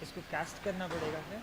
इसको कास्ट करना पड़ेगा क्या?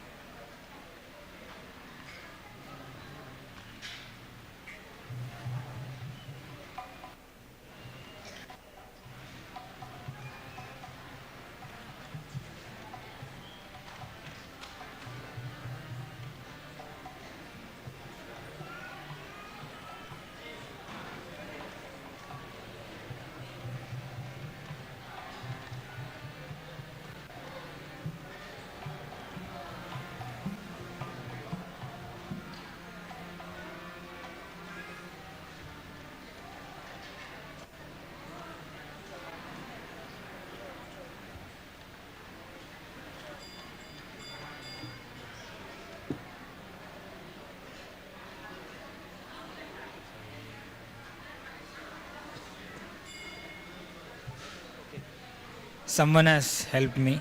Someone has helped me.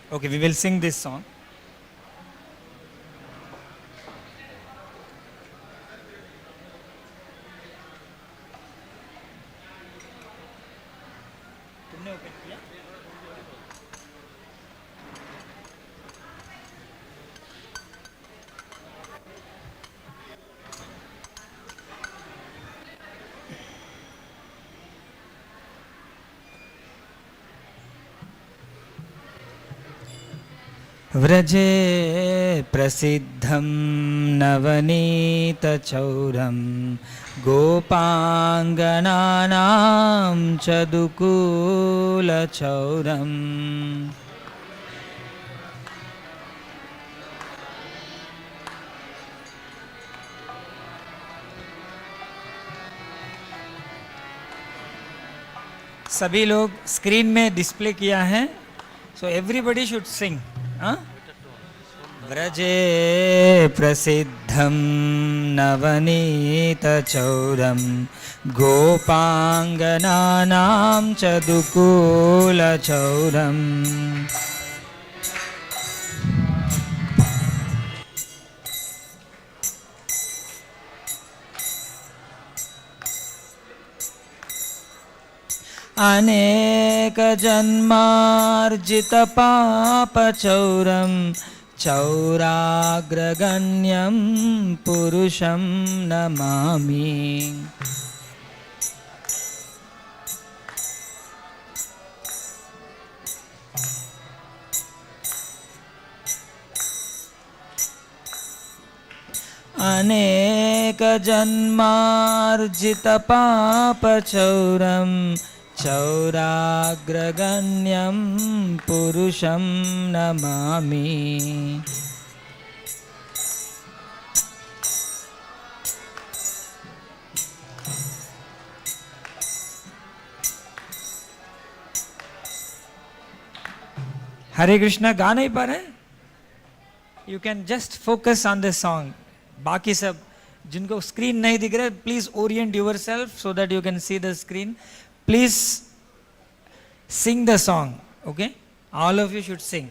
Okay, we will sing this song. तुमने ओपन किया? व्रजे प्रसिद्धं नवनीतचौरं गोपाङ्गनानां चदुकूलचौरम् सभी लोग स्क्रीन में डिस्प्ले किया है, so everybody should sing. व्रजे प्रसिद्धं नवनीतचौरं गोपाङ्गनानां चदुकूलचौरम् अनेकजन्मार्जितपापचौरं चौराग्रगण्यं पुरुषं नमामि। अनेकजन्मार्जितपापचौरं चौराग्रगण्यं पुरुषं नमामि। हरे कृष्णा गा नहीं पा रहे? You can just focus on the song. बाकी सब जिनको स्क्रीन नहीं दिख रहा, please Orient your self so that you can see the screen. Please sing the song, okay? All of you should sing.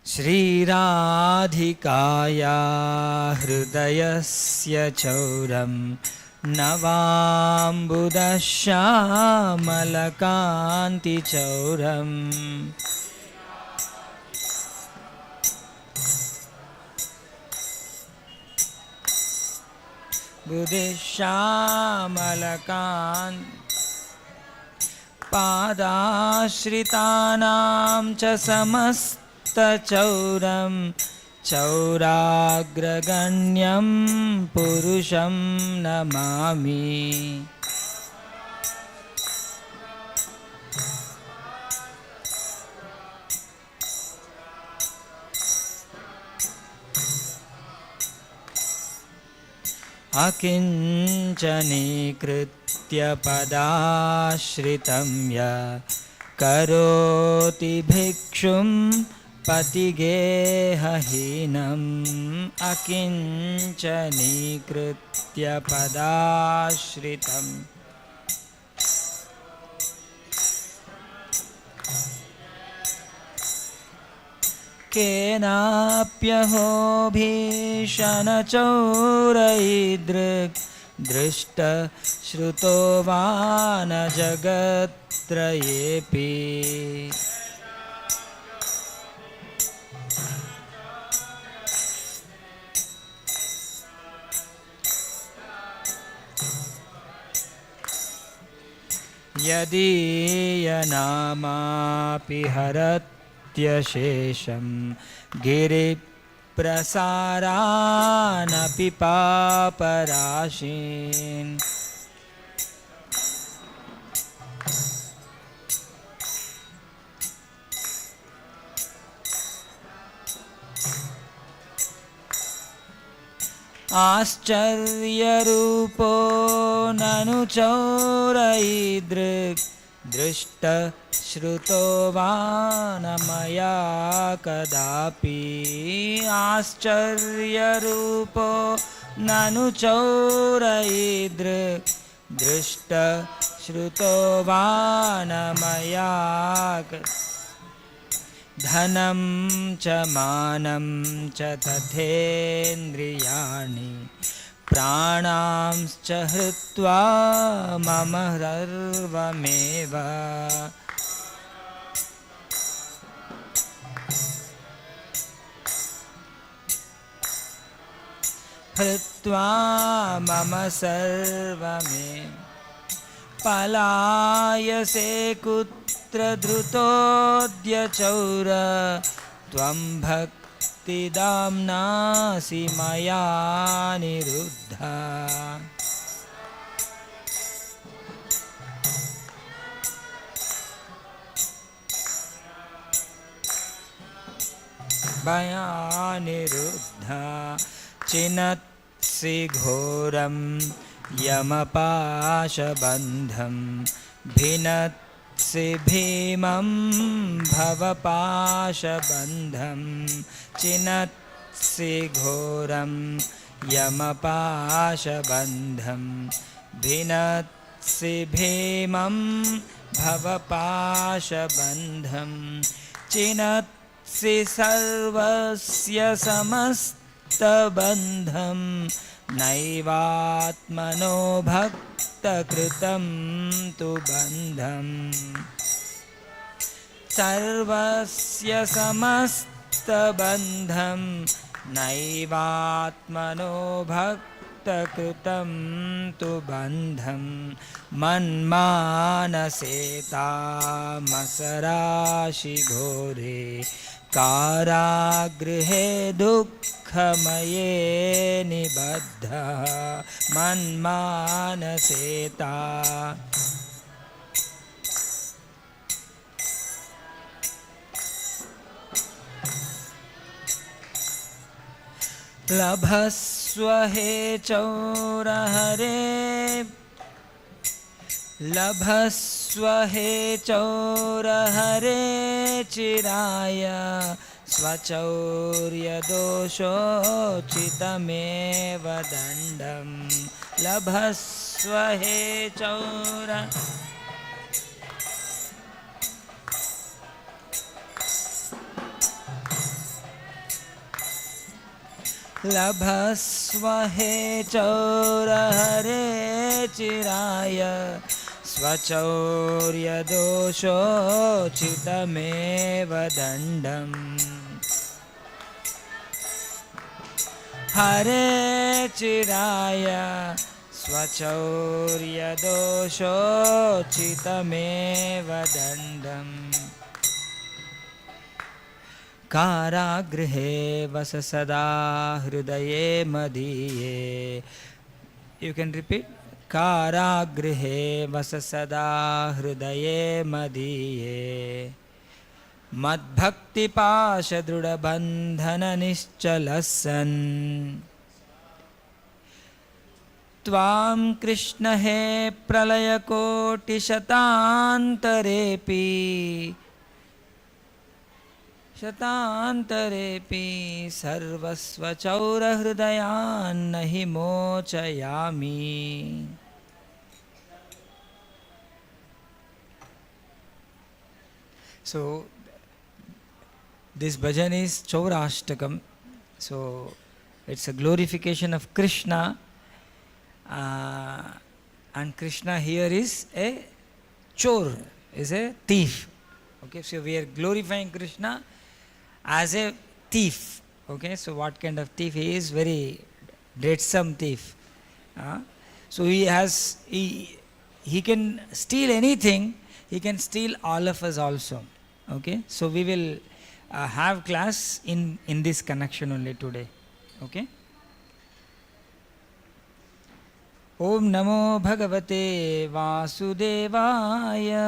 Shri Radhikaya Hridayasya Chauram Navambudashyamalakanti Chauram बुद्धिश्यामलकान् पादाश्रितानां च समस्तचौरं चौराग्रगण्यं पुरुषं नमामि। अकिञ्चनीकृत्य पदाश्रितं यः करोति भिक्षुं पतिगेहहीनम् अकिञ्चनीकृत्य पदाश्रितम् केनाप्यहो भीषणचौरैदृक् दृष्ट श्रुतो वा न जगत्त्रयेऽपि यदीयनामापि हरत्यशेषं गिरिप्रसारानपि पापराशीन् आश्चर्यरूपो ननु चौरैदृक् दृष्टश्रुतो वा न मया कदापि आश्चर्यरूपो ननु चौरैदृक् दृष्टश्रुतो वा न मया धनं च मानं च तथेन्द्रियाणि प्राणांश्च हृत्वा मम सर्वमेव हृत्वा मम सर्वमेव पलायसे कुत्र धृतोऽद्य चौर त्वं भक्तिदाम्नासि मया निरुद्धा मया निरुद्धा चिनत्सि घोरं यमपाशबन्धं भिनत्सि भीमं भवपाशबन्धं चिनत्सि घोरं यमपाशबन्धं भिनत्सि भीमं भवपाशबन्धं चिनत्सि सर्वस्य समस्तबन्धं नैवात्मनो भक्तकृतं तु बन्धं सर्वस्य समस्तबन्धं नैवात्मनो भक्तकृतं तु बन्धं मन्मानसे तामसराशि घोरे कारागृहे दुःखमये निबद्धः मन्मानसेता लभस्व हे चौरहरे लभस्व हे चौरहरे चिराय स्वचौर्यदोषोचितमेव दण्डं लभस्व हे चौर लभस्व हे चौरहरे चिराय स्वचौर्यदोषोचितमेव दण्डम् हरे चिराय स्वचौर्यदोषोचितमेव दण्डम् कारागृहे वस सदा हृदये मदीये You can repeat कारागृहे वस सदा हृदये मदीये मद्भक्तिपाशदृढबन्धननिश्चलसन् त्वां कृष्ण हे प्रलयकोटिशतान्तरेऽपि शतान्तरेऽपि सर्वस्वचौरहृदयान्न हि मोचयामि So this bhajan is Chaurashtakam. So it's a glorification of Krishna, and Krishna here is a chor, is a thief. Okay, so we are glorifying Krishna as a thief. Okay, so what kind of thief he is? Very dreadsome thief. So he he can steal anything, he can steal all of us also. Okay, so we will have class in this connection only today. Okay. Om Namo Bhagavate Vasudevaya.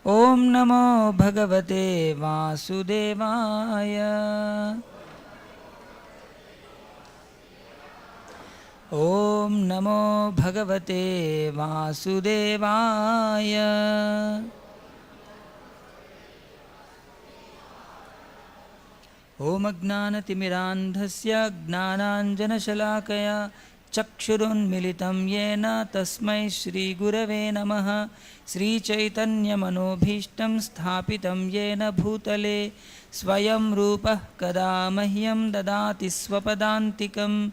Om Namo Bhagavate Vasudevaya. Om Namo Bhagavate Vasudevaya. Om Ajnanatimirandhasya Gnananjanashalakaya Chakshurunmilitam Yena Tasmai Shri Gurave Namaha. Shri Chaitanya Manobhishtam Sthapitam Yena Bhutale Swayam Rupah Kada Mahyam Dadati Swapadantikam.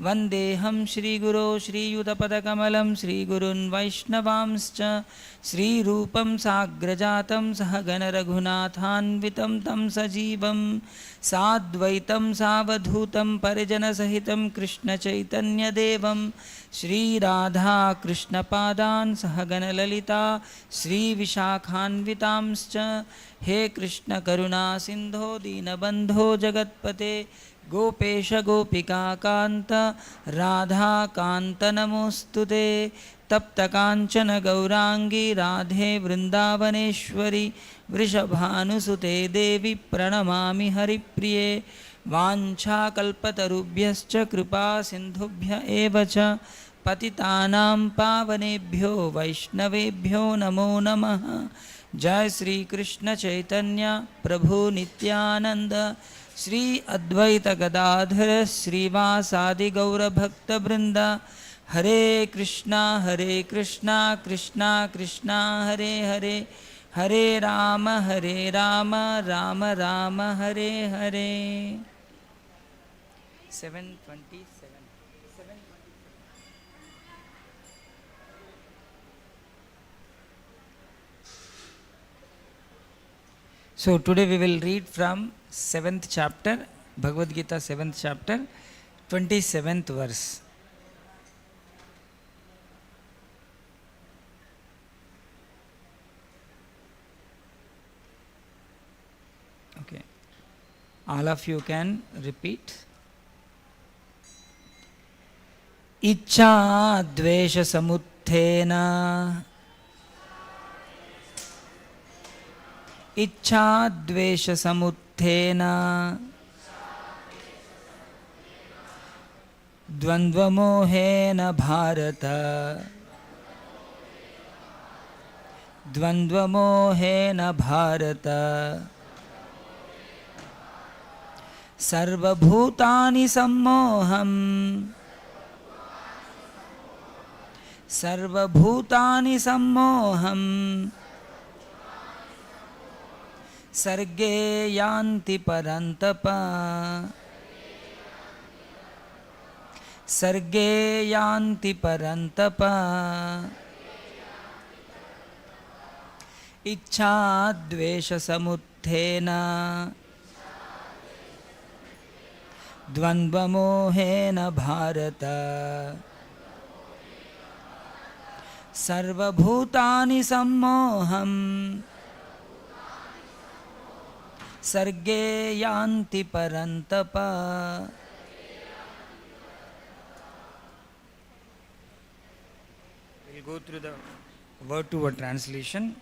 Vandeham Shri Guru Shri Yudapadakamalam Shri Gurun Vaishnavamscha Shri Rupam Sagrajatam Sahagana Raghunathanvitam Tam Sajivam Sadvaitam Savadhutam Parijana Sahitam Krishna Chaitanya Devam Shri Radha Krishna Padan Sahagana Lalita Shri Vishakhanvitamscha. He Krishna Karuna Sindho Dinabandho Jagatpate Gopesha Gopika Kanta Radha Kanta Namostute. Tapta Kanchana Gaurangi Radhe Vrindavaneshwari Vrishabhanusute Devi Pranamami Haripriye. Vancha Kalpatarubhyascha Kripa Sindhubhya Evacha Patitanam Pavanebhyo Vaishnavebhyo Namo Namaha. Jai Sri Krishna Chaitanya Prabhu Nityananda Shri Advaita Gadadhara Shri Vasadi Gaura Bhakta Brinda. Hare Krishna Krishna Krishna Hare Hare Hare Rama Rama Rama Hare Hare. 727. So today we will read from 7th chapter, Bhagavad Gita 7th chapter, 27th verse. Okay. All of you can repeat. Ichcha dvesha samuthena. Ichcha dvesha samuthena. Dvandva mohena bharata. Dvandva mohena bharata. Sarva bhutani sammoham. Sarva bhutani sammoham. Sarge yanti parantapa. Sarge yanti parantapa. Ichcha dvesha samuthena. Dvandva mohena bharata. Sarva bhutani sammoham. Sarge yanti parantapa. We'll go through the word to word translation.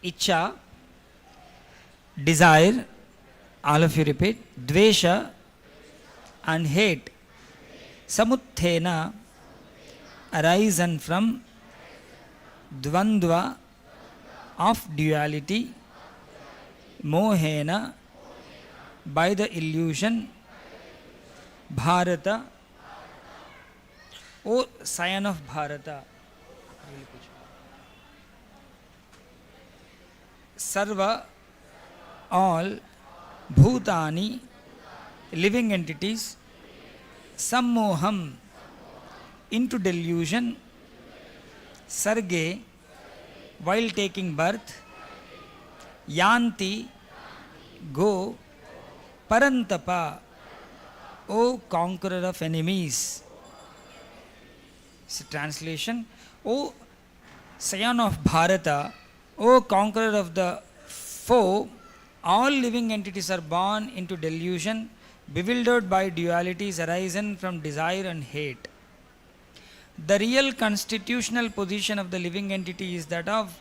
Ichcha, desire. All of you repeat. Dvesha, and hate. Samuthena, arisen from. Dvandva, of duality. Mohena, by the illusion. Bharata, O scion of Bharata. Sarva, all. Bhutani, living entities. Sammoham, into delusion, sarge, while taking birth, yanti, go, parantapa, O conqueror of enemies. So translation, O scion of Bharata, O conqueror of the foe, all living entities are born into delusion, bewildered by dualities arisen from desire and hate. The real constitutional position of the living entity is that of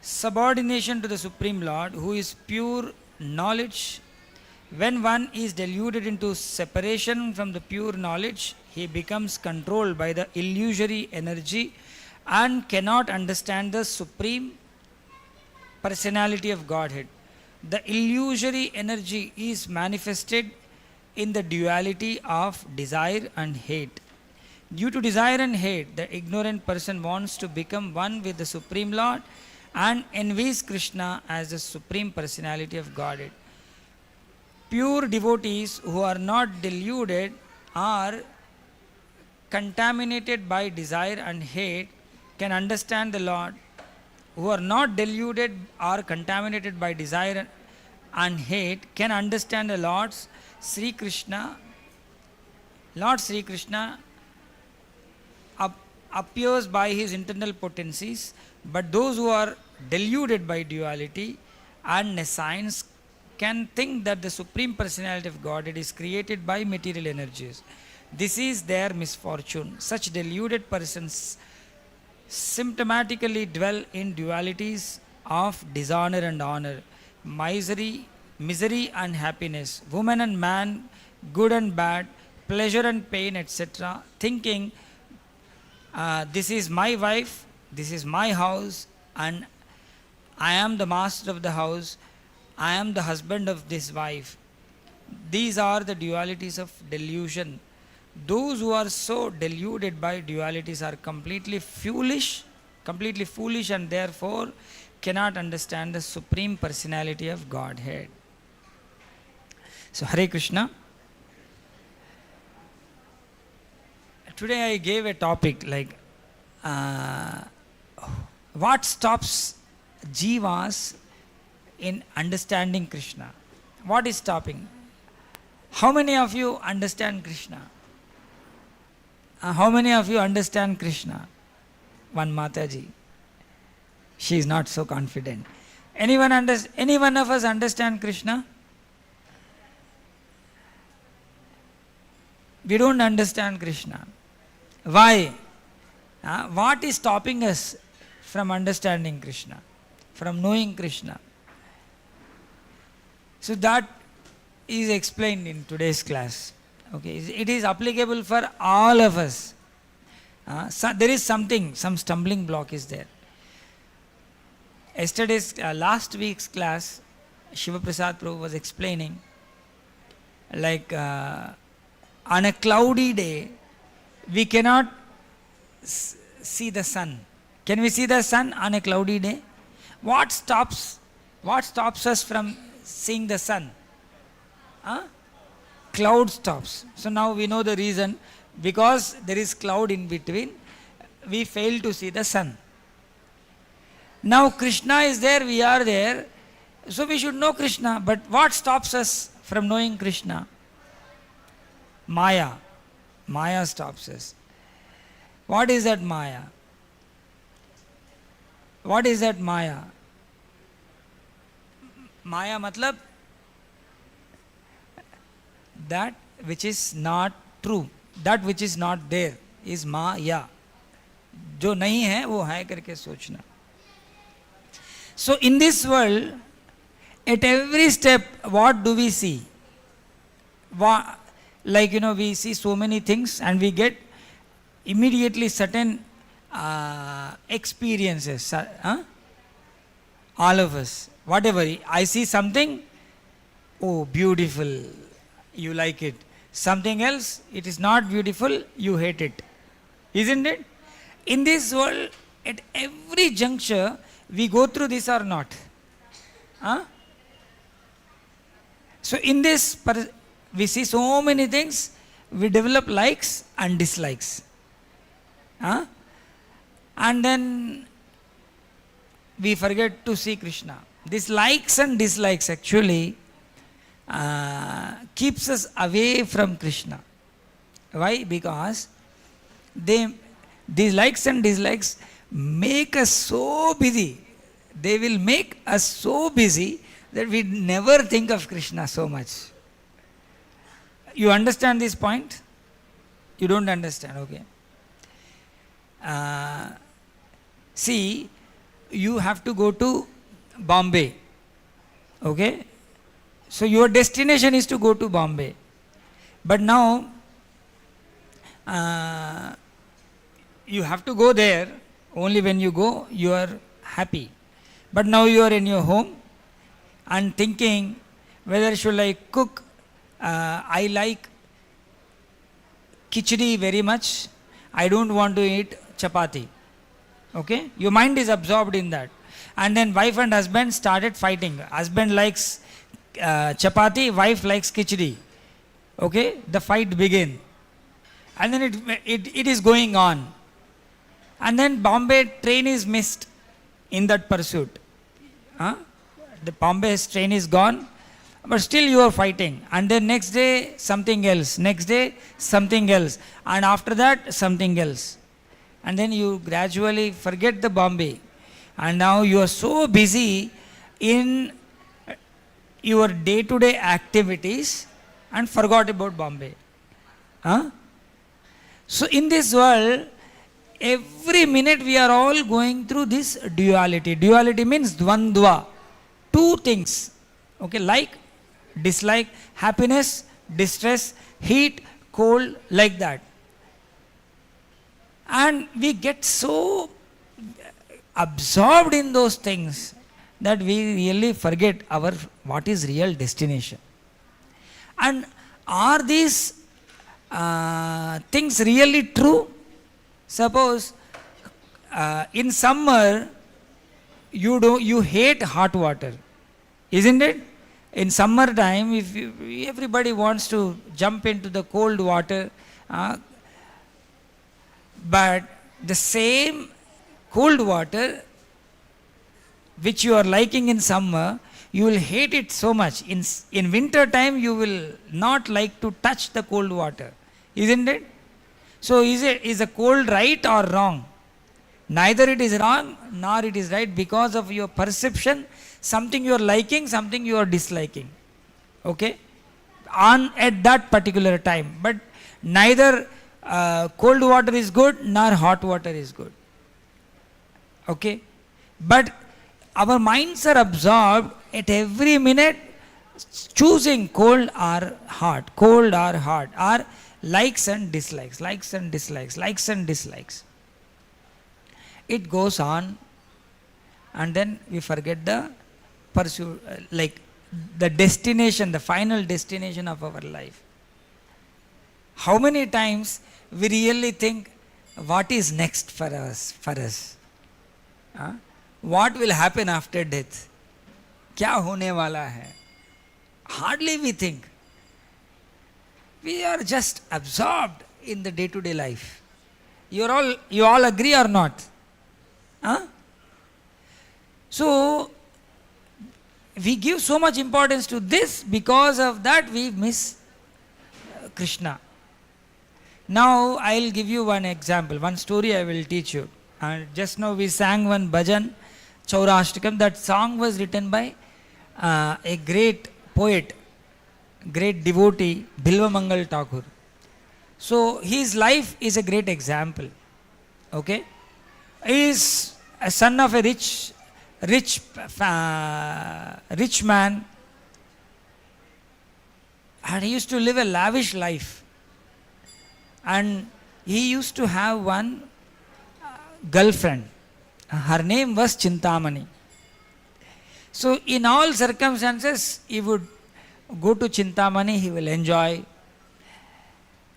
subordination to the Supreme Lord, who is pure knowledge. When one is deluded into separation from the pure knowledge, he becomes controlled by the illusory energy and cannot understand the Supreme Personality of Godhead. The illusory energy is manifested in the duality of desire and hate. Due to desire and hate, the ignorant person wants to become one with the Supreme Lord and envies Krishna as the Supreme Personality of Godhead. Pure devotees who are not deluded are contaminated by desire and hate can understand the Lord. Who are not deluded or contaminated by desire and hate can understand the Lord's Sri Krishna. Lord Sri Krishna appears by his internal potencies, but those who are deluded by duality and nescience can think that the Supreme Personality of Godhead is created by material energies. This is their misfortune. Such deluded persons symptomatically dwell in dualities of dishonor and honor, misery and happiness, woman and man, good and bad, pleasure and pain, etc., thinking this is my wife, this is my house, and I am the master of the house, I am the husband of this wife. These are the dualities of delusion. Those who are so deluded by dualities are completely foolish and therefore cannot understand the Supreme Personality of Godhead. So Hare Krishna. Today I gave a topic like what stops jivas in understanding Krishna. What is stopping? How many of you understand Krishna? How many of you understand Krishna? One Mataji. She is not so confident. Any one of us understand Krishna? We don't understand Krishna. Why? What is stopping us from understanding Krishna, from knowing Krishna? So that is explained in today's class. Okay, it is applicable for all of us. So there is some stumbling block is there. Last week's class, Shiva Prasad Prabhu was explaining, like on a cloudy day, we cannot see the sun. Can we see the sun on a cloudy day? What stops us from seeing the sun? Cloud stops. So now we know the reason. Because there is cloud in between, we fail to see the sun. Now Krishna is there, we are there, so we should know Krishna. But what stops us from knowing Krishna? Maya. Maya stops us. What is that Maya? What is that Maya? Maya matlab that which is not true. That which is not there is Maya. जो नहीं है वो है करके सोचना. So in this world, at every step, what do we see? Like we see so many things and we get immediately certain experiences. All of us, whatever. I see something, oh beautiful, you like it. Something else, it is not beautiful, you hate it. Isn't it? In this world, at every juncture, we go through this or not. So in this, we see so many things, we develop likes and dislikes. Huh? And then we forget to see Krishna. These likes and dislikes actually keeps us away from Krishna. Why? Because these likes and dislikes make us so busy. They will make us so busy that we never think of Krishna so much. You understand this point? You don't understand, okay. See, you have to go to Bombay, okay. So your destination is to go to Bombay. But now, you have to go there. Only when you go, you are happy. But now you are in your home and thinking whether should I cook. I like khichdi very much. I don't want to eat chapati. Okay? Your mind is absorbed in that. And then wife and husband started fighting. Husband likes chapati, wife likes khichdi. Okay? The fight began. And then it is going on. And then Bombay train is missed in that pursuit. The Bombay train is gone, but still you are fighting. And then next day something else, next day something else, and after that something else. And then you gradually forget the Bombay. And now you are so busy in your day-to-day activities and forgot about Bombay. So in this world, every minute we are all going through this duality. Duality means dvandva. Two things. Okay, like, dislike, happiness, distress, heat, cold, like that. And we get so absorbed in those things that we really forget our what is real destination. And are these things really true? Suppose in summer you hate hot water, isn't it? In summer time, if everybody wants to jump into the cold water, but the same cold water which you are liking in summer, you will hate it so much. In winter time, you will not like to touch the cold water, isn't it? So is a cold right or wrong? Neither it is wrong nor it is right, because of your perception, something you are liking, something you are disliking. Okay? At that particular time. But neither cold water is good nor hot water is good. Okay? But our minds are absorbed at every minute, choosing cold or hot, or likes and dislikes, likes and dislikes, likes and dislikes. It goes on, and then we forget the pursuit, like the destination, the final destination of our life. How many times we really think, what is next for us? What will happen after death? क्या होने वाला है? Hardly we think. We are just absorbed in the day-to-day life. You all agree or not? So we give so much importance to this, because of that we miss Krishna. Now I will give you one example, one story I will teach you. Just now we sang one bhajan, Chaurashtakam. That song was written by a great poet, great devotee, Bilva Mangal Thakur. So his life is a great example. Okay? He is a son of a rich man, and he used to live a lavish life. And he used to have one girlfriend. Her name was Chintamani. So in all circumstances, he would go to Chintamani, he will enjoy.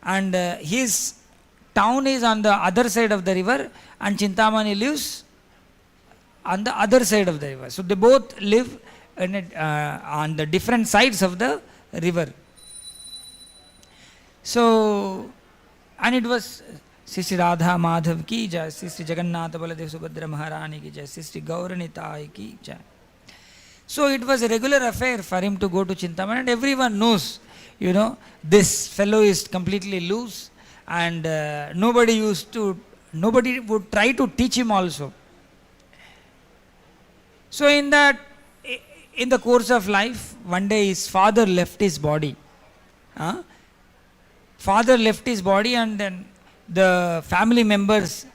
And his town is on the other side of the river, and Chintamani lives on the other side of the river. So they both live on the different sides of the river. So, and it was Sri Sri Radha Madhav ki jai, Sri Sri Jagannatha Baladev Subhadra Maharani ki jai, Sri Sri Gauranitai ki jai. So it was a regular affair for him to go to Chintamani, and everyone knows, this fellow is completely loose, and nobody would try to teach him also. So in the course of life, one day his father left his body. Father left his body, and then the family members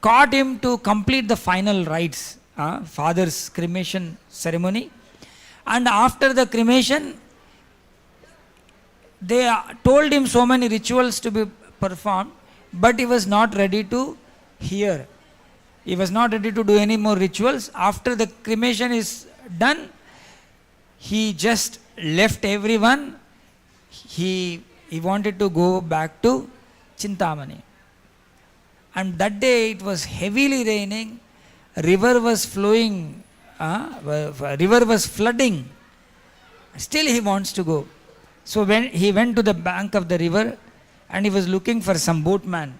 caught him to complete the final rites, father's cremation ceremony. And after the cremation, they told him so many rituals to be performed, but he was not ready to hear. He was not ready to do any more rituals. After the cremation is done, he just left everyone. He wanted to go back to Chintamani. And that day it was heavily raining, river was flowing, river was flooding. Still he wants to go. So when he went to the bank of the river and he was looking for some boatman,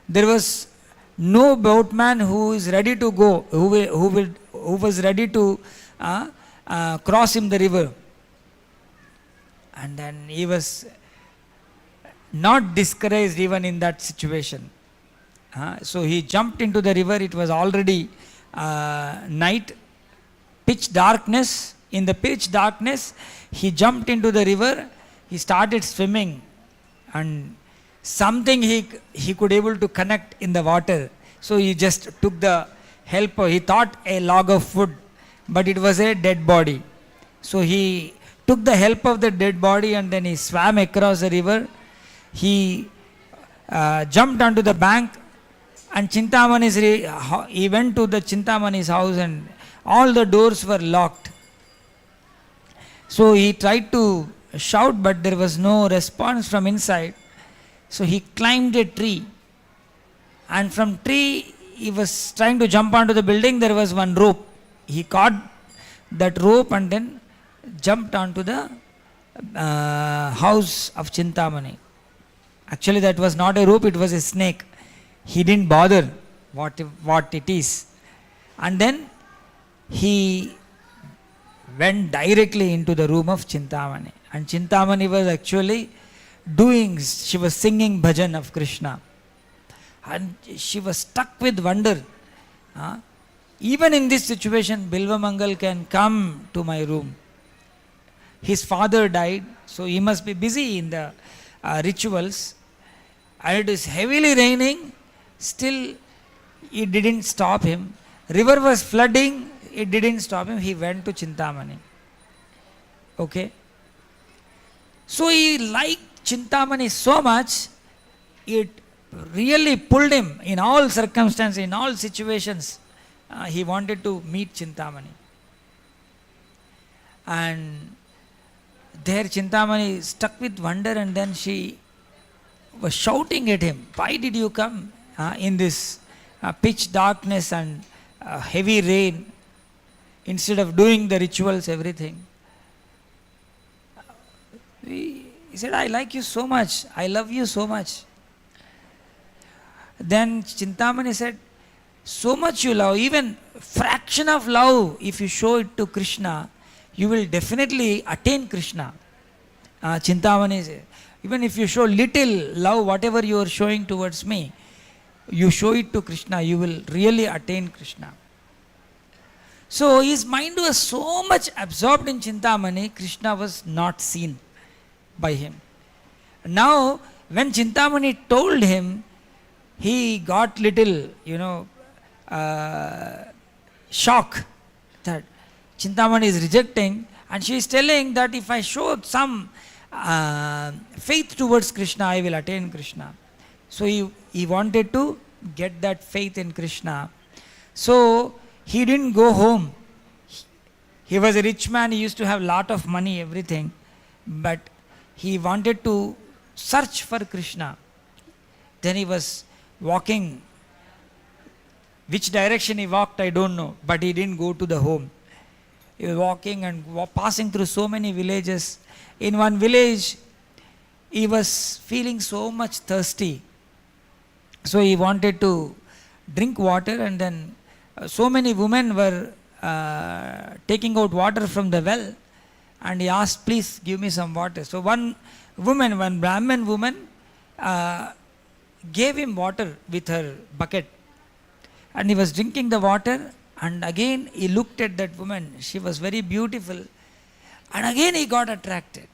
there was no boatman who is ready to go, who was ready to cross him the river. And then he was not discouraged even in that situation. So he jumped into the river. It was already night, pitch darkness. In the pitch darkness, he jumped into the river. He started swimming, and something he could able to connect in the water. So he just took the help. He thought a log of wood, but it was a dead body. So he took the help of the dead body, and then he swam across the river. He jumped onto the bank, and he went to the Chintamani's house, and all the doors were locked. So he tried to shout, but there was no response from inside. So he climbed a tree, and from tree he was trying to jump onto the building. There was one rope. He caught that rope and then jumped onto the house of Chintamani. Actually that was not a rope, it was a snake. He didn't bother what it is. And then he went directly into the room of Chintamani. And Chintamani was actually she was singing bhajan of Krishna. And she was struck with wonder. Even in this situation, Bilvamangal can come to my room. His father died, so he must be busy in the rituals. And it is heavily raining, still it didn't stop him. River was flooding, it didn't stop him. He went to Chintamani. Okay. So he liked Chintamani so much, it really pulled him in all circumstances, in all situations. He wanted to meet Chintamani. And there Chintamani stuck with wonder, and then she was shouting at him, "Why did you come in this pitch darkness and heavy rain instead of doing the rituals, everything?" He said, "I like you so much, I love you so much." Then Chintamani said, "So much you love, even fraction of love, if you show it to Krishna, you will definitely attain Krishna." Chintamani said, "Even if you show little love, whatever you are showing towards me, you show it to Krishna, you will really attain Krishna." So his mind was so much absorbed in Chintamani, Krishna was not seen by him. Now, when Chintamani told him, he got little, shock that Chintamani is rejecting, and she is telling that if I show some faith towards Krishna, I will attain Krishna. So he wanted to get that faith in Krishna. So he didn't go home. He was a rich man, he used to have lot of money, everything, but he wanted to search for Krishna. Then he was walking. Which direction he walked, I don't know, but he didn't go to the home. He was walking and passing through so many villages. In one village, he was feeling so much thirsty. So he wanted to drink water, and then so many women were taking out water from the well, and he asked, please give me some water. So one Brahmin woman gave him water with her bucket, and he was drinking the water, and again he looked at that woman. She was very beautiful, and again he got attracted,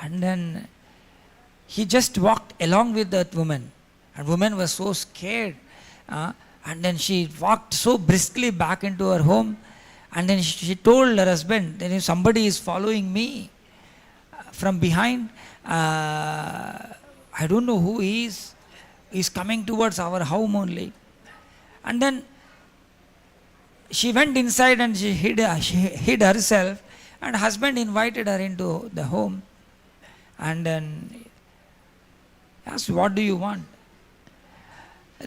and then he just walked along with that woman, and woman was so scared, and then she walked so briskly back into her home, and then she told her husband that if somebody is following me from behind, I don't know who he is, he's coming towards our home only. And then she went inside and she hid herself, and husband invited her into the home, and then asked, what do you want?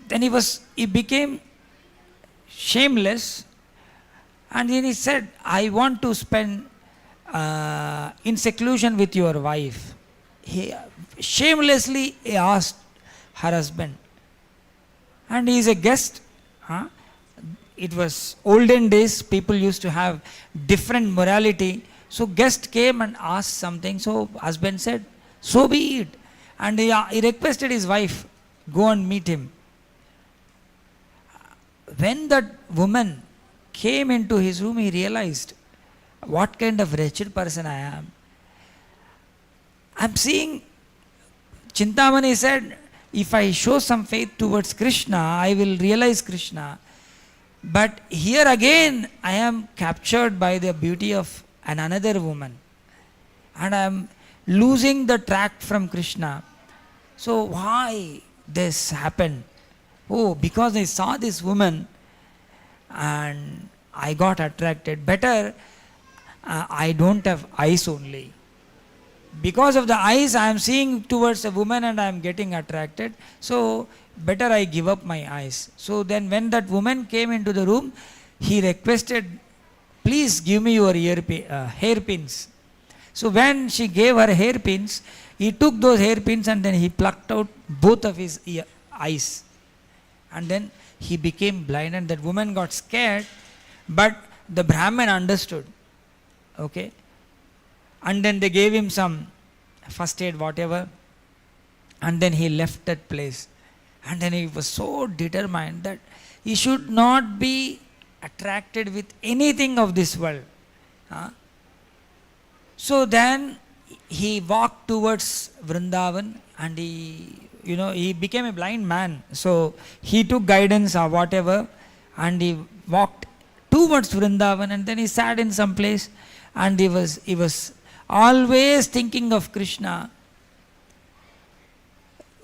Then he became shameless, and then he said, I want to spend in seclusion with your wife. He shamelessly asked her husband, and he is a guest. It was olden days, people used to have different morality. So guest came and asked something, so husband said, so be it. And he requested his wife, go and meet him. When that woman came into his room, he realized what kind of wretched person I am. I'm seeing, Chintamani said, if I show some faith towards Krishna, I will realize Krishna. But here again, I am captured by the beauty of another woman, and I am losing the track from Krishna. So why this happened? Oh, because I saw this woman and I got attracted. Better I don't have eyes only. Because of the eyes, I am seeing towards a woman and I am getting attracted. So better I give up my eyes. So then when that woman came into the room, he requested, please give me your hairpins. So when she gave her hairpins, he took those hairpins and then he plucked out both of his eyes. And then he became blind, and that woman got scared, but the Brahmin understood. Okay. And then they gave him some first aid, whatever, and then he left that place. And then he was so determined that he should not be attracted with anything of this world. So then he walked towards Vrindavan, and he became a blind man. So he took guidance or whatever, and he walked towards Vrindavan, and then he sat in some place, and he was always thinking of Krishna,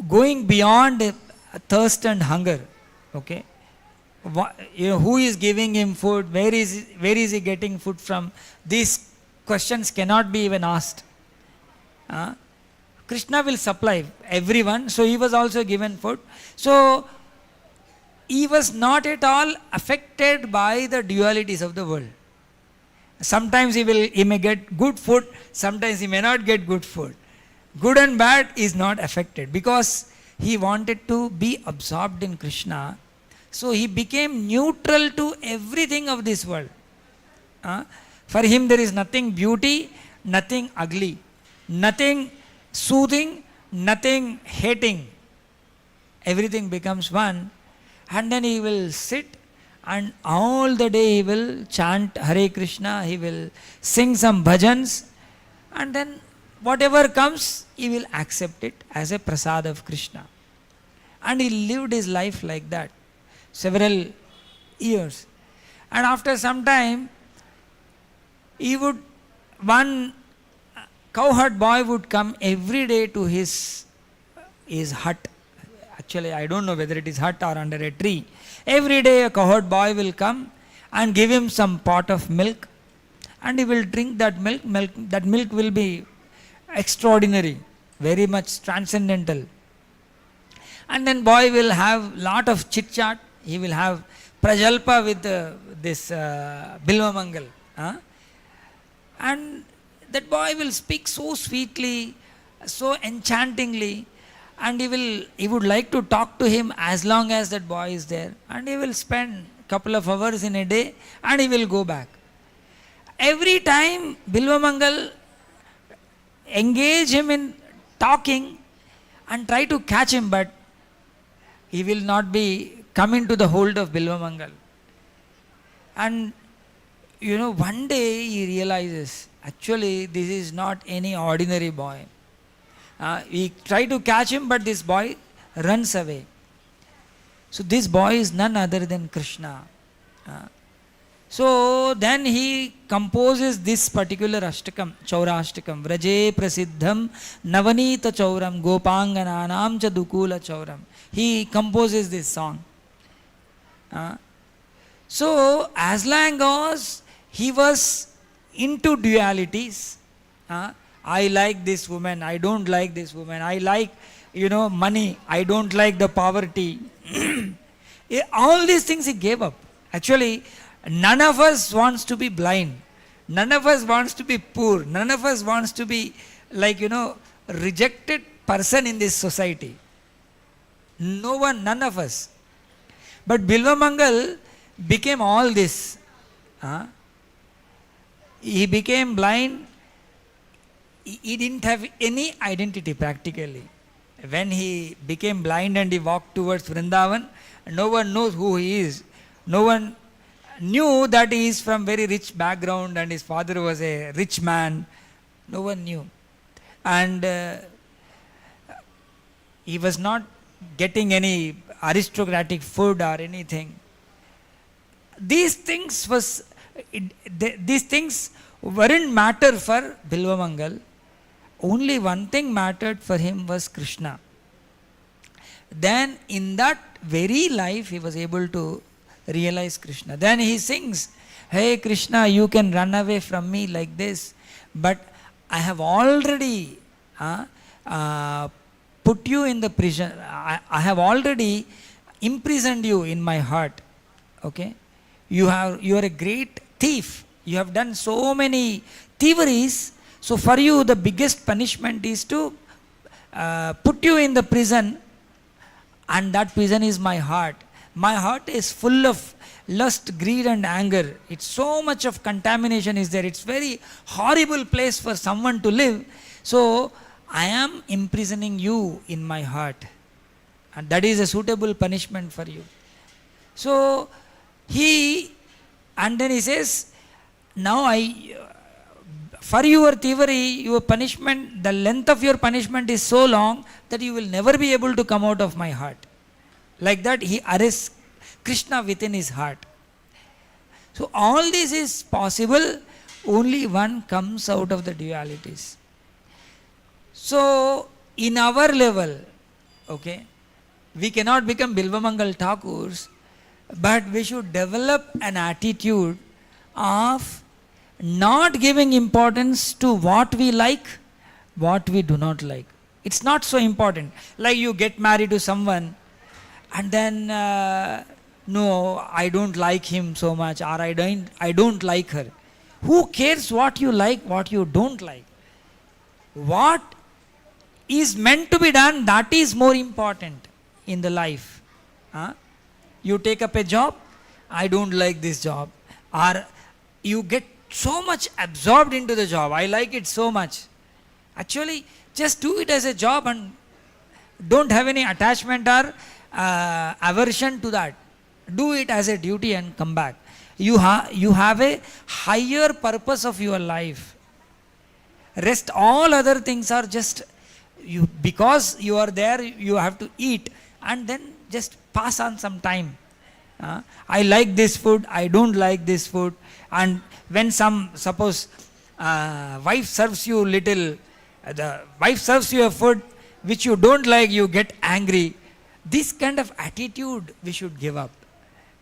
going beyond thirst and hunger. Okay, who is giving him food? Where is he getting food from? These questions cannot be even asked. Krishna will supply everyone, so he was also given food. So he was not at all affected by the dualities of the world. Sometimes he may get good food, sometimes he may not get good food. Good and bad is not affected, because he wanted to be absorbed in Krishna. So he became neutral to everything of this world. For him there is nothing beauty, nothing ugly, nothing soothing, nothing hating. Everything becomes one, and then he will sit, and all the day he will chant Hare Krishna, he will sing some bhajans, and then whatever comes, he will accept it as a prasad of Krishna. And he lived his life like that, several years. And after some time, one cowherd boy would come every day to his hut. Actually, I don't know whether it is hut or under a tree. Every day a cowherd boy will come and give him some pot of milk, and he will drink that milk. That milk will be extraordinary, very much transcendental. And then boy will have lot of chit chat. He will have prajalpa with this Bilva Mangal. And that boy will speak so sweetly, so enchantingly, and he would like to talk to him as long as that boy is there, and he will spend couple of hours in a day and he will go back. Every time Bilvamangal engage him in talking and try to catch him, but he will not be come into the hold of Bilvamangal. And one day he realizes, actually this is not any ordinary boy. He tried to catch him, but this boy runs away. So this boy is none other than Krishna. So then he composes this particular Ashtakam, Chaura Ashtakam, Vraje Prasiddham Navanita Chauram Gopangananam cha Dukula Chauram. He composes this song. So as long as he was into dualities, I like this woman, I don't like this woman, I like money, I don't like the poverty. All these things he gave up. Actually, none of us wants to be blind. None of us wants to be poor. None of us wants to be rejected person in this society. No one, none of us. But Bilvamangal became all this. He became blind. He didn't have any identity practically. When he became blind and he walked towards Vrindavan, no one knows who he is. No one knew that he is from very rich background and his father was a rich man. No one knew. And he was not getting any aristocratic food or anything. These things weren't matter for Bilvamangal. Only one thing mattered for him was Krishna. Then in that very life he was able to realize Krishna. Then he sings, hey Krishna, you can run away from me like this, but I have already put you in the prison. I have already imprisoned you in my heart. Okay? You are a great thief. You have done so many thieveries. So for you the biggest punishment is to put you in the prison, and that prison is my heart. My heart is full of lust, greed and anger. It's so much of contamination is there. It's very horrible place for someone to live. So I am imprisoning you in my heart, and that is a suitable punishment for you. So and then he says, now for your thievery, your punishment, the length of your punishment is so long that you will never be able to come out of my heart. Like that, he arrests Krishna within his heart. So all this is possible, only one comes out of the dualities. So in our level, okay, we cannot become Bilvamangal Thakurs, but we should develop an attitude of not giving importance to what we like, what we do not like. It's not so important. Like you get married to someone and then, no, I don't like him so much, or I don't like her. Who cares what you like, what you don't like? What is meant to be done, that is more important in the life. You take up a job, I don't like this job. Or you get so much absorbed into the job, I like it so much. Actually, just do it as a job and don't have any attachment or aversion to that. Do it as a duty and come back. You have a higher purpose of your life. Rest all other things are just because you are there, you have to eat and then just pass on some time. I like this food, I don't like this food. And when suppose wife serves you the wife serves you a food which you don't like, you get angry. This kind of attitude we should give up.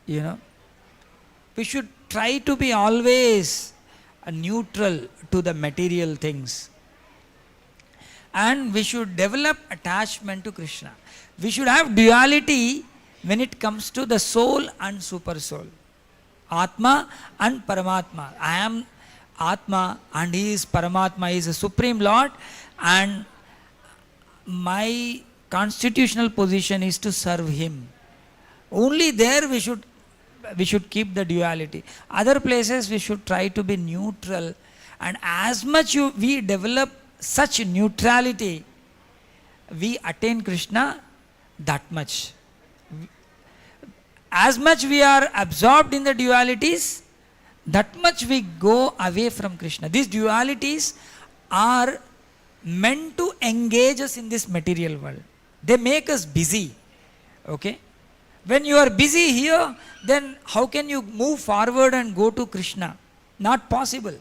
We should try to be always neutral to the material things. And we should develop attachment to Krishna. We should have duality when it comes to the soul and super soul. Atma and Paramatma. I am Atma and he is Paramatma, he is a Supreme Lord, and my constitutional position is to serve Him. Only there we should keep the duality. Other places we should try to be neutral, and as much we develop such neutrality, we attain Krishna that much. As much we are absorbed in the dualities, that much we go away from Krishna. These dualities are meant to engage us in this material world. They make us busy. Okay? When you are busy here, then how can you move forward and go to Krishna? Not possible.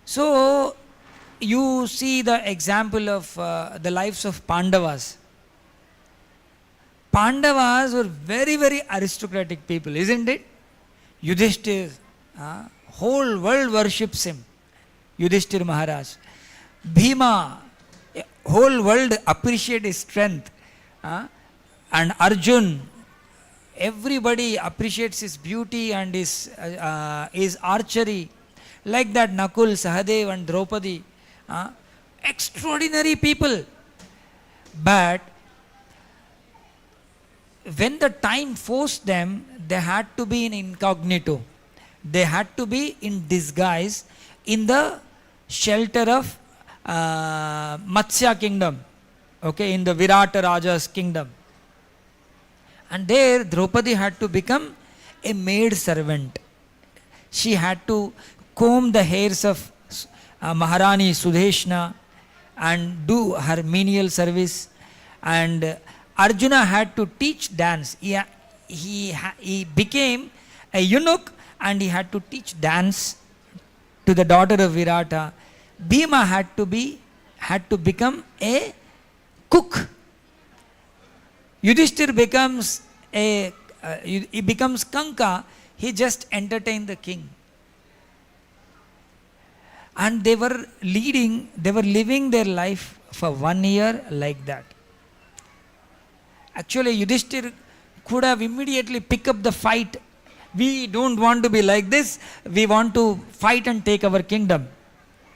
So, you see the example of the lives of Pandavas. Pandavas were very, very aristocratic people, isn't it? Yudhishthir, whole world worships him. Yudhishthir Maharaj. Bhima, whole world appreciate his strength. And Arjun, everybody appreciates his beauty and his archery. Like that, Nakul, Sahadev and Draupadi. Extraordinary people. But when the time forced them, they had to be in incognito. They had to be in disguise in the shelter of Matsya kingdom. Okay, in the Virata Raja's kingdom. And there Draupadi had to become a maid servant. She had to comb the hairs of Maharani Sudeshna and do her menial service. And Arjuna had to teach dance. He became a eunuch and he had to teach dance to the daughter of Virata. Bhima had to become a cook. Yudhishthir becomes he becomes Kanka. He just entertained the king. And they were living their life for 1 year like that. Actually, Yudhishthir could have immediately picked up the fight. We don't want to be like this. We want to fight and take our kingdom.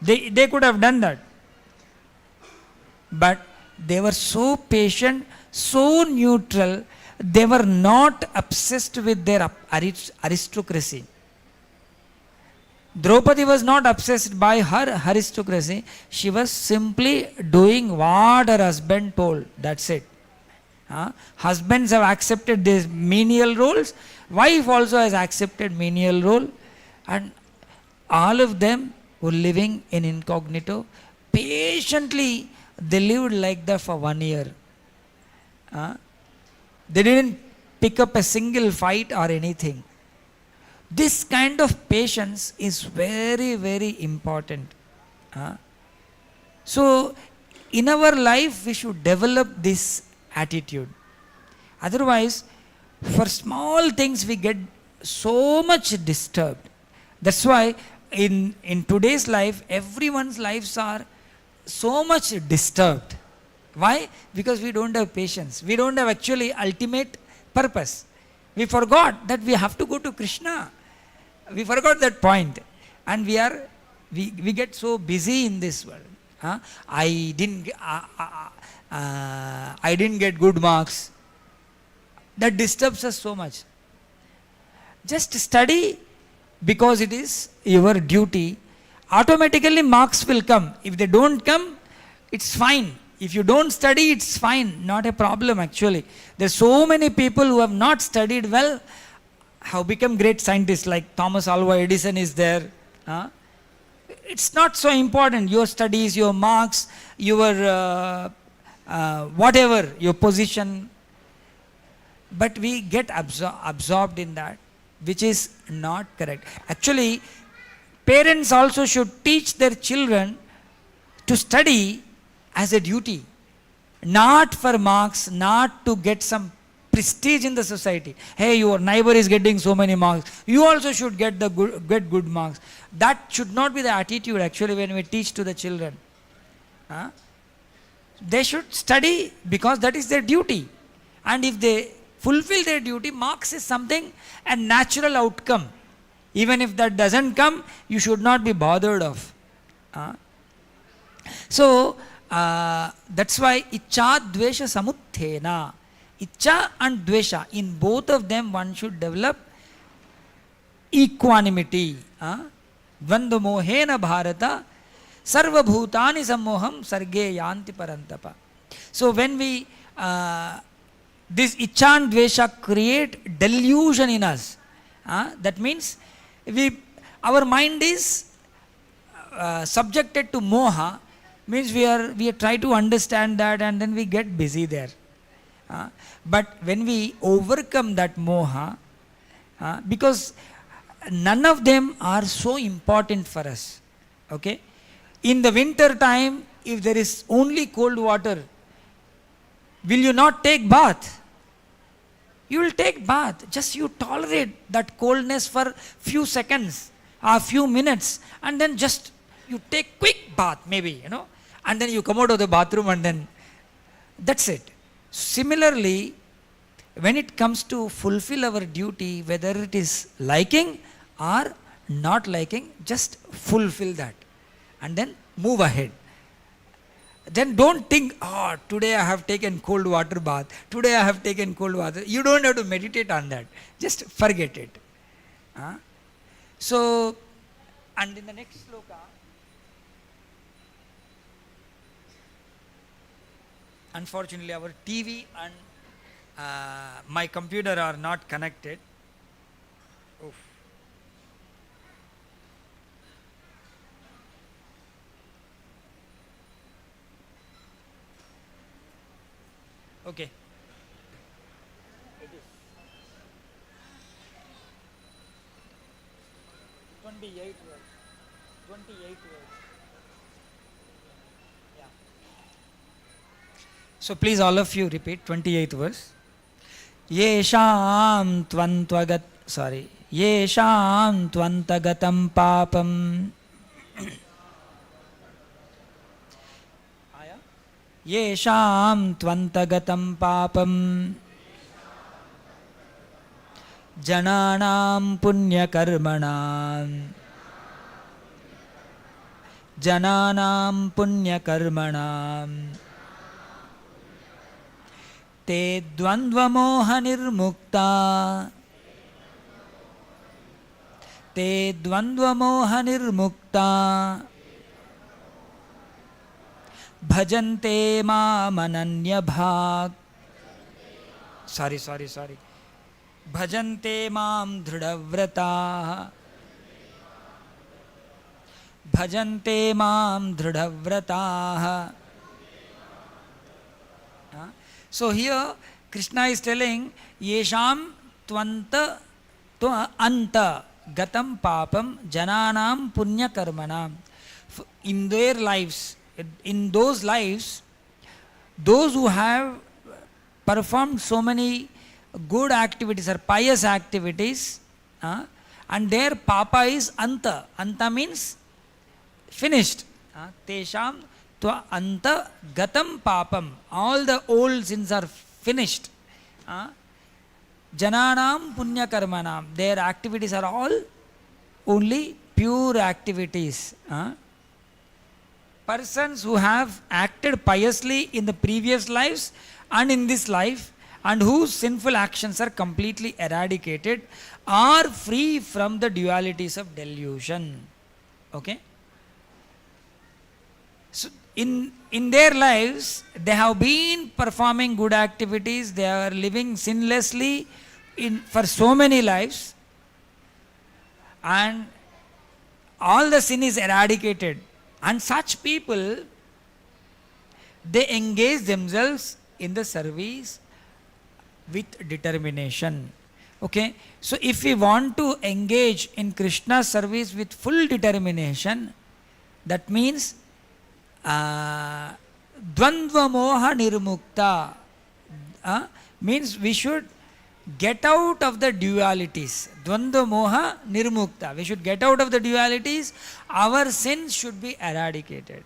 They could have done that. But they were so patient, so neutral. They were not obsessed with their aristocracy. Draupadi was not obsessed by her aristocracy. She was simply doing what her husband told. That's it. Husbands have accepted these menial roles. Wife also has accepted menial role. And all of them were living in incognito. Patiently, they lived like that for 1 year. They didn't pick up a single fight or anything. This kind of patience is very, very important. So, in our life, we should develop this attitude. Otherwise, for small things, we get so much disturbed. That's why in today's life, everyone's lives are so much disturbed. Why? Because we don't have patience. We don't have actually ultimate purpose. We forgot that we have to go to Krishna. We forgot that point. And we get so busy in this world. I didn't get good marks. That disturbs us so much. Just study because it is your duty. Automatically marks will come. If they don't come, it's fine. If you don't study, it's fine. Not a problem actually. There's so many people who have not studied well, have become great scientists, like Thomas Alva Edison is there. It's not so important. Your studies, your marks, your whatever, your position. But we get absorbed in that, which is not correct. Actually, parents also should teach their children to study as a duty. Not for marks, not to get some prestige in the society. Hey, your neighbor is getting so many marks. You also should get good marks. That should not be the attitude actually when we teach to the children. They should study because that is their duty. And if they fulfill their duty, marks is something, a natural outcome. Even if that doesn't come, you should not be bothered of. So, that's why Icha Dvesha Samuthena. Icha and Dvesha, in both of them one should develop equanimity. Dvandva mohena bharata sarva bhutani sammoham sarge yanti parantapa. So when we this Icha and Dvesha create delusion in us, that means our mind is subjected to moha, means we try to understand that and then we get busy there. But when we overcome that moha, because none of them are so important for us. Okay? In the winter time, if there is only cold water, will you not take bath? You will take bath. Just you tolerate that coldness for few seconds or few minutes, and then just you take quick bath maybe, and then you come out of the bathroom and then that's it. Similarly, when it comes to fulfill our duty, whether it is liking or not liking, just fulfill that and then move ahead. Then don't think, today I have taken cold water bath, today I have taken cold water. You don't have to meditate on that. Just forget it. So, and in the next sloka, unfortunately our TV and my computer are not connected. Oof. Okay. It is 28 words. 28 words. Yeah. So please all of you repeat 28th verse. Yesham tvantagatam papam. Yesham tvantagatam papam jananam punyakarmanam te dvandva moha nirmukta bhajante maam ananya bhag. Sorry. Bhajante maam dhrudhavrataah. Bhajante maam dhrudhavrataah. So here Krishna is telling yesham tvanta anta gatam papam jananam punya karmanam. In their lives, in those lives, those who have performed so many good activities or pious activities, and their papa is anta. Anta means finished. Tesham tva anta gatam papam. All the old sins are finished. Jananam punya karmanam. Their activities are all only pure activities. Persons who have acted piously in the previous lives and in this life, and whose sinful actions are completely eradicated, are free from the dualities of delusion. Okay? So in their lives, they have been performing good activities, they are living sinlessly for so many lives, and all the sin is eradicated. And such people, they engage themselves in the service with determination. Okay? So if we want to engage in Krishna's service with full determination, that means dvandva moha nirmukta. Means we should get out of the dualities. Dvandva moha nirmukta. We should get out of the dualities. Our sins should be eradicated.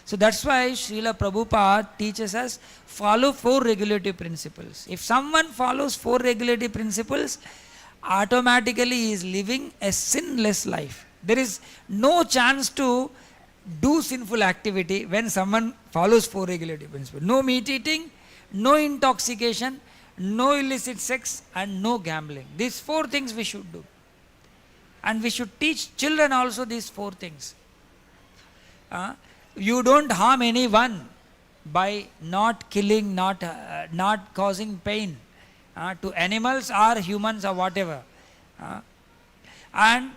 So that's why Srila Prabhupada teaches us, follow 4 regulative principles. If someone follows 4 regulative principles, automatically he is living a sinless life. There is no chance to do sinful activity when someone follows four regulative principles. No meat eating, no intoxication, no illicit sex, and no gambling. These four things we should do. And we should teach children also these four things. You don't harm anyone by not killing, not causing pain to animals or humans or whatever. And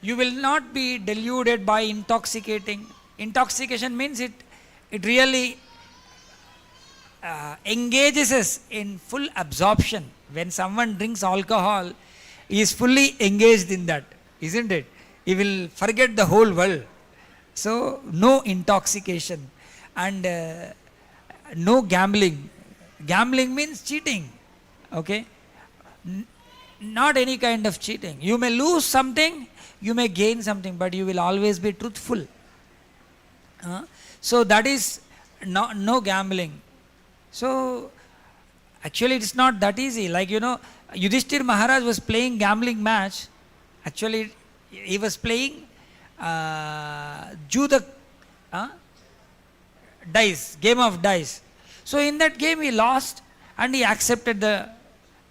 you will not be deluded by intoxicating. Intoxication means it really engages us in full absorption. When someone drinks alcohol, he is fully engaged in that, isn't it? He will forget the whole world. So, no intoxication and no gambling. Gambling means cheating, okay? Not any kind of cheating. You may lose something, you may gain something, but you will always be truthful. So that is no gambling. So actually it's not that easy. Like, Yudhishthir Maharaj was playing gambling match. Actually he was playing Juda dice, game of dice. So in that game he lost and he accepted the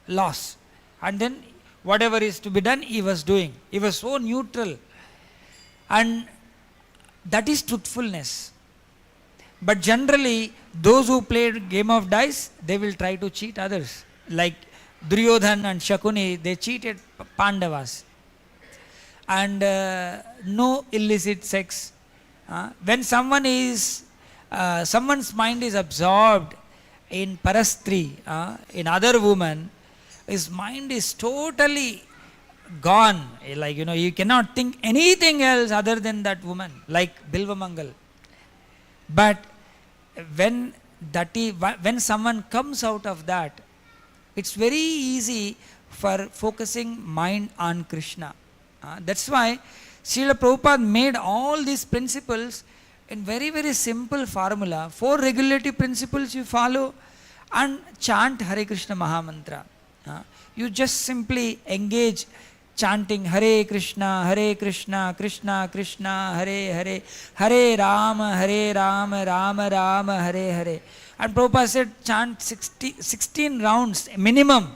loss. And then whatever is to be done, he was doing. He was so neutral. And that is truthfulness. But generally, those who played game of dice, they will try to cheat others. Like Duryodhan and Shakuni, they cheated Pandavas. And no illicit sex. When someone's mind is absorbed in parastri, in other woman, his mind is totally gone. Like, you cannot think anything else other than that woman, like Bilvamangal. But when someone comes out of that, it's very easy for focusing mind on Krishna. That's why Srila Prabhupada made all these principles in very, very simple formula. 4 regulative principles you follow and chant Hare Krishna Mahamantra. You just simply engage chanting Hare Krishna, Krishna Krishna, Hare Hare, Hare Rama, Rama Rama, Hare Hare. And Prabhupada said chant 16 rounds minimum.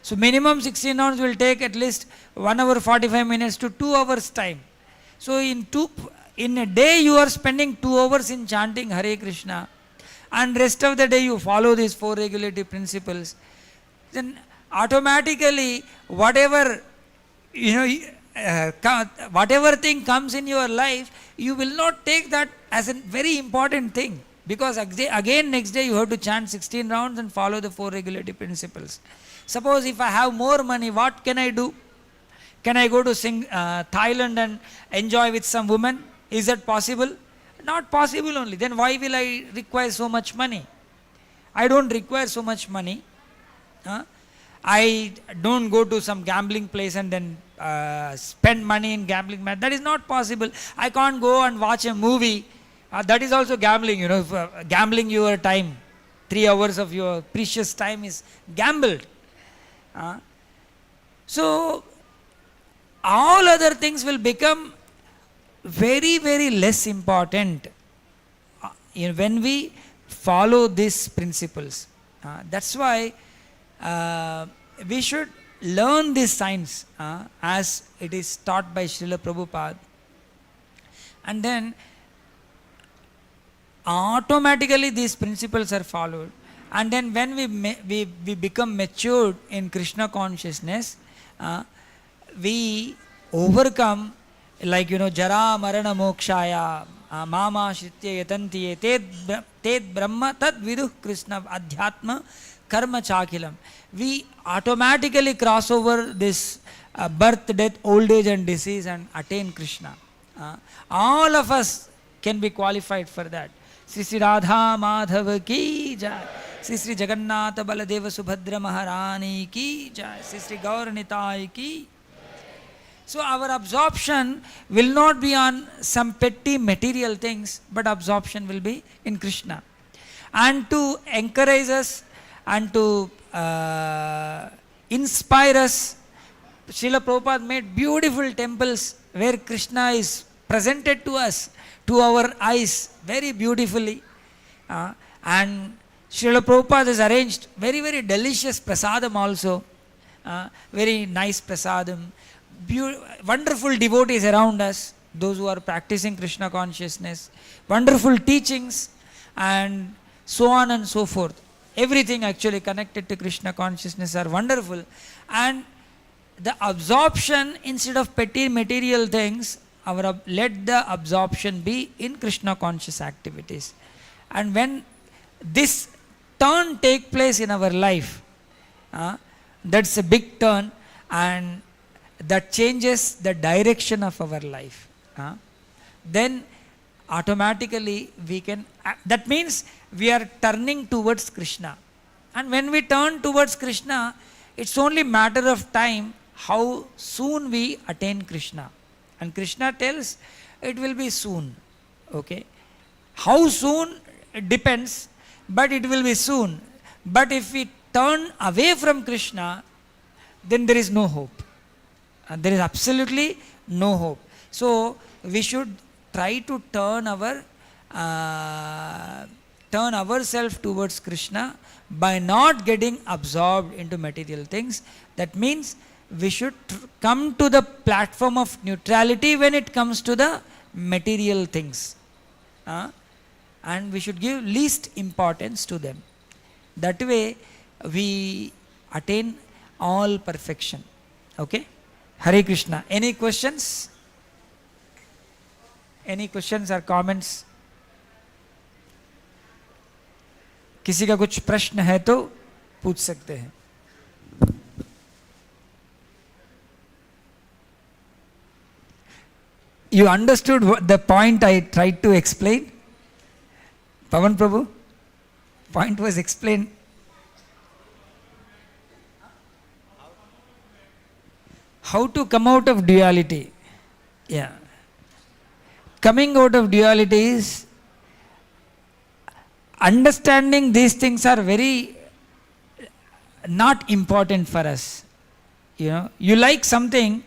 So minimum 16 rounds will take at least 1 hour 45 minutes to 2 hours time. So in a day you are spending 2 hours in chanting Hare Krishna, and rest of the day you follow these 4 regulative principles. Then automatically whatever whatever thing comes in your life, you will not take that as a very important thing, because again next day you have to chant 16 rounds and follow the 4 regulative principles. Suppose if I have more money, what can I do? Can I go to Thailand and enjoy with some woman? Is that possible? Not possible only. Then why will I require so much money? I don't require so much money. I don't go to some gambling place and then spend money in gambling. That is not possible. I can't go and watch a movie. That is also gambling, gambling your time. 3 hours of your precious time is gambled. So all other things will become very, very less important when we follow these principles. That's why we should learn this science as it is taught by Srila Prabhupada, and then automatically these principles are followed. And then when we become matured in Krishna consciousness, we overcome, like jara marana mokshaya mama shritya yatantiye ted brahma tad viduh Krishna adhyatma karma chakilam. We automatically cross over this birth, death, old age and disease and attain Krishna. All of us can be qualified for that. Sri Sri Radha Madhava ki jai, Sri Sri Jagannatha Baladeva Subhadra Maharani ki jai, Sri Sri Gaur Nitai ki. So our absorption will not be on some petty material things, but absorption will be in Krishna. And to encourage us and to inspire us, Srila Prabhupada made beautiful temples where Krishna is presented to us, to our eyes, very beautifully. And Srila Prabhupada has arranged very, very delicious prasadam also. Very nice prasadam. Wonderful devotees around us, those who are practicing Krishna consciousness. Wonderful teachings and so on and so forth. Everything actually connected to Krishna consciousness are wonderful. And the absorption, instead of petty material things, let the absorption be in Krishna conscious activities. And when this turn take place in our life, that's a big turn, and that changes the direction of our life. Then automatically we can, that means we are turning towards Krishna. And when we turn towards Krishna, it's only matter of time how soon we attain Krishna. And Krishna tells it will be soon. Okay? How soon? It depends, but it will be soon. But if we turn away from Krishna, then there is no hope. There is absolutely no hope. So we should try to turn ourselves towards Krishna by not getting absorbed into material things. That means we should come to the platform of neutrality when it comes to the material things. And we should give least importance to them. That way we attain all perfection. Okay? Hare Krishna. Any questions? Any questions or comments? किसी का कुछ प्रश्न है तो पूछ सकते हैं. You understood the point I tried to explain? Pavan Prabhu? Point was explained. How to come out of duality. Yeah. Coming out of duality is understanding these things are very not important for us. You know, you like something,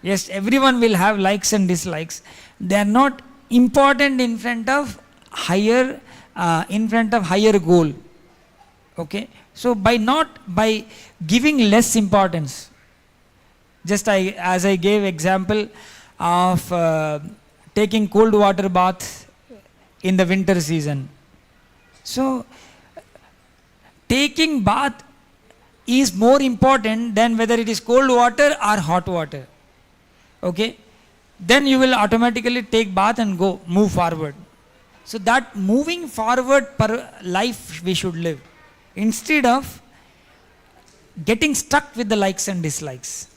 yes, everyone will have likes and dislikes. They are not important in front of higher goal. Okay? So by giving less importance, just as I gave example of taking cold water bath in the winter season. So taking bath is more important than whether it is cold water or hot water. Okay? Then you will automatically take bath and move forward. So that moving forward per life we should live, instead of getting stuck with the likes and dislikes.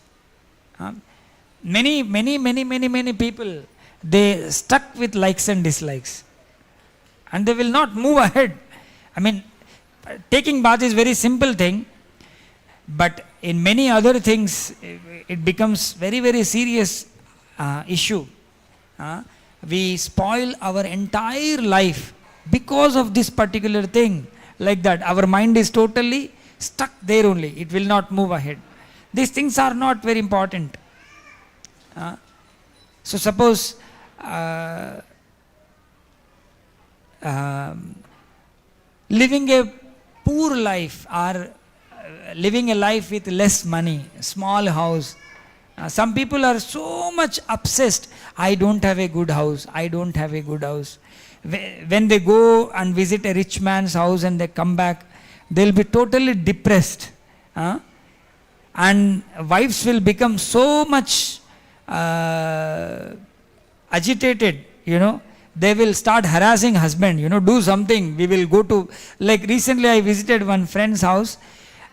Many people, they stuck with likes and dislikes, and they will not move ahead. I mean, taking bath is very simple thing, but in many other things it becomes very, very serious issue. We spoil our entire life because of this particular thing. Like that, our mind is totally stuck there only. It will not move ahead. These things are not very important. So suppose living a poor life or living a life with less money, small house. Some people are so much obsessed. I don't have a good house. I don't have a good house. When they go and visit a rich man's house and they come back, they'll be totally depressed. And wives will become so much agitated, you know. They will start harassing husband, you know, do something. We will go to, like recently I visited one friend's house,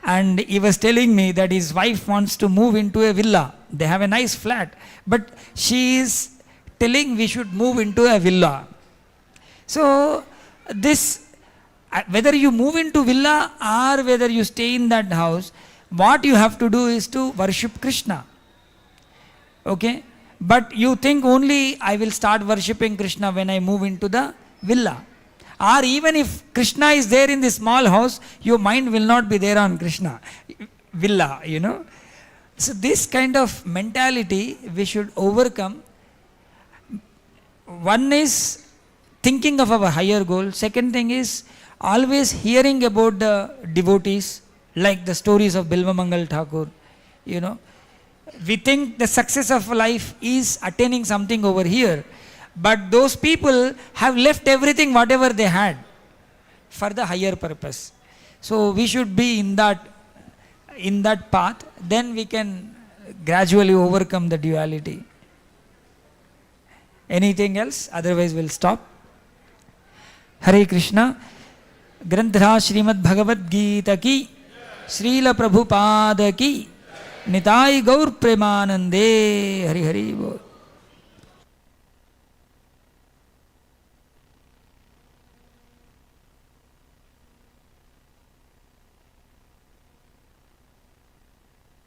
and he was telling me that his wife wants to move into a villa. They have a nice flat, but she is telling we should move into a villa. So this, whether you move into villa or whether you stay in that house, what you have to do is to worship Krishna. Okay? But you think only I will start worshipping Krishna when I move into the villa. Or even if Krishna is there in the small house, your mind will not be there on Krishna villa, you know. So this kind of mentality we should overcome. one is thinking of our higher goal. Second thing is always hearing about the devotees, like the stories of Bilva Mangal Thakur. You know, we think the success of life is attaining something over here, but those people have left everything, whatever they had, for the higher purpose. So we should be in that path. Then we can gradually overcome the duality. Anything else? Otherwise we'll stop. Hare Krishna. Grantha Śrīmad-Bhāgavatam ki, Srila Prabhupada ki, Nitai Gaur Premanande. Hari Hari Bol.